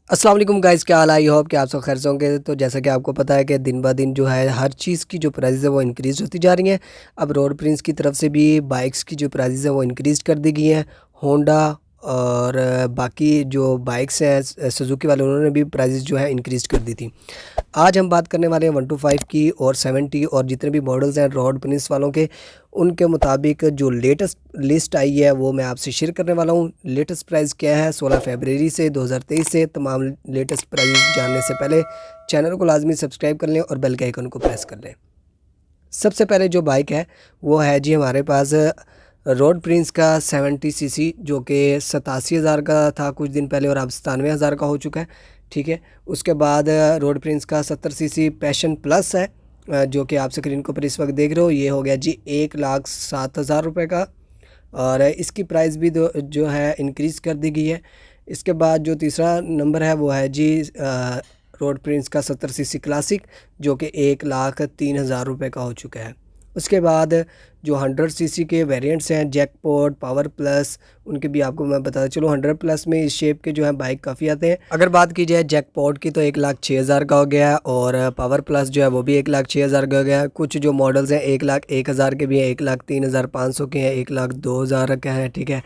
अस्सलाम वालेकुम गाइस, क्या हाल है? आई होप कि आप सब खैर से होंगे। तो जैसा कि आपको पता है कि दिन ब दिन जो है हर चीज़ की जो प्राइस है वो इंक्रीज़ होती जा रही हैं। अब रोड प्रिंस की तरफ से भी बाइक्स की जो प्राइस है वो इंक्रीज़ कर दी गई हैं। होंडा और बाकी जो बाइक्स हैं सुजुकी वाले, उन्होंने भी प्राइस जो है इंक्रीज़ कर दी थी। आज हम बात करने वाले हैं 125 की और 70 और जितने भी मॉडल्स हैं रोड प्रिंस वालों के, उनके मुताबिक जो लेटेस्ट लिस्ट आई है वो मैं आपसे शेयर करने वाला हूँ। लेटेस्ट प्राइस क्या है 16 फरवरी से 2023 से। तमाम लेटेस्ट प्राइस जानने से पहले चैनल को लाजमी सब्सक्राइब कर लें और बेल के आइकन को प्रेस कर लें। सबसे पहले जो बाइक है वो है जी हमारे पास रोड प्रिंस का 70 सीसी, जो कि 87,000 का था कुछ दिन पहले और अब 97,000 का हो चुका है। ठीक है, उसके बाद रोड प्रिंस का 70 सीसी पैशन प्लस है, जो कि आप स्क्रीन के ऊपर इस वक्त देख रहे हो। ये हो गया जी 1,07,000 रुपये का और इसकी प्राइस भी जो है इंक्रीज़ कर दी गई है। इसके बाद जो तीसरा नंबर है वो है जी रोड प्रिंस का 70 सीसी क्लासिक, जो कि 1,03,000 रुपये का हो चुका है। उसके बाद जो 100 सीसी के वेरिएंट्स हैं जैकपॉट पावर प्लस, उनके भी आपको मैं बताता चलो। 100 प्लस में इस शेप के जो है बाइक काफ़ी आते हैं। अगर बात की जाए जैकपॉट की तो 1,06,000 का हो गया और पावर प्लस जो है वो भी 1,06,000 का हो गया। कुछ जो मॉडल्स हैं 1,01,000 के भी हैं, 1,03,500 के हैं, 1,02,000 के हैं। ठीक है,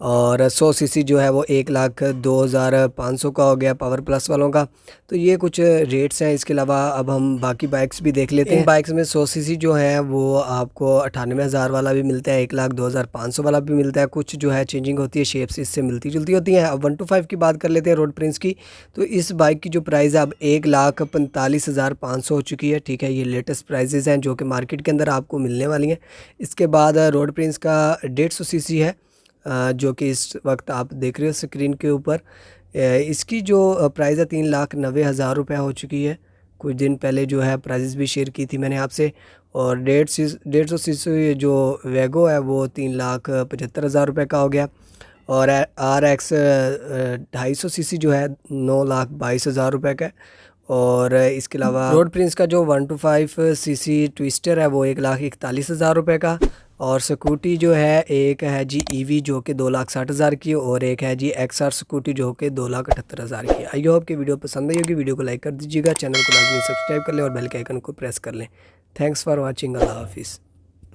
और 100 सीसी जो है वो 1,02,500 का हो गया पावर प्लस वालों का। तो ये कुछ रेट्स हैं। इसके अलावा अब हम बाकी बाइक्स भी देख लेते हैं। इन बाइक्स में 100 सीसी जो है वो आपको 98,000 वाला भी मिलता है, 1,02,500 वाला भी मिलता है। कुछ जो है चेंजिंग होती है, शेप्स इससे मिलती जुलती होती हैं। अब 125 की बात कर लेते हैं रोड प्रिंस की। तो इस बाइक की जो प्राइस है अब 1,45,500 हो चुकी है। ठीक है, ये लेटेस्ट प्राइजेज़ हैं जो कि मार्केट के अंदर आपको मिलने वाली हैं। इसके बाद रोड प्रिंस का 150 सीसी है, जो कि इस वक्त आप देख रहे हो स्क्रीन के ऊपर। इसकी जो प्राइस है 3,90,000 रुपये हो चुकी है। कुछ दिन पहले जो है प्राइस भी शेयर की थी मैंने आपसे। और 150 सीसी जो वैगो है वो 3,75,000 रुपये का हो गया। और RX 250 सीसी जो है 9,22,000 रुपये का है। और इसके अलावा रोड प्रिंस का जो 125 सीसी ट्विस्टर है वो 1,41,000 रुपये का। और स्कूटी जो है एक है जी EV जो कि 2,60,000 की और एक है जी XR स्कूटी जो कि 2,78,000 की। आई होप कि वीडियो पसंद आई होगी। वीडियो को लाइक कर दीजिएगा, चैनल को लाजमी सब्सक्राइब कर लें और बेल के आइकन को प्रेस कर लें। Thanks for watching. अल्लाह हाफिज़।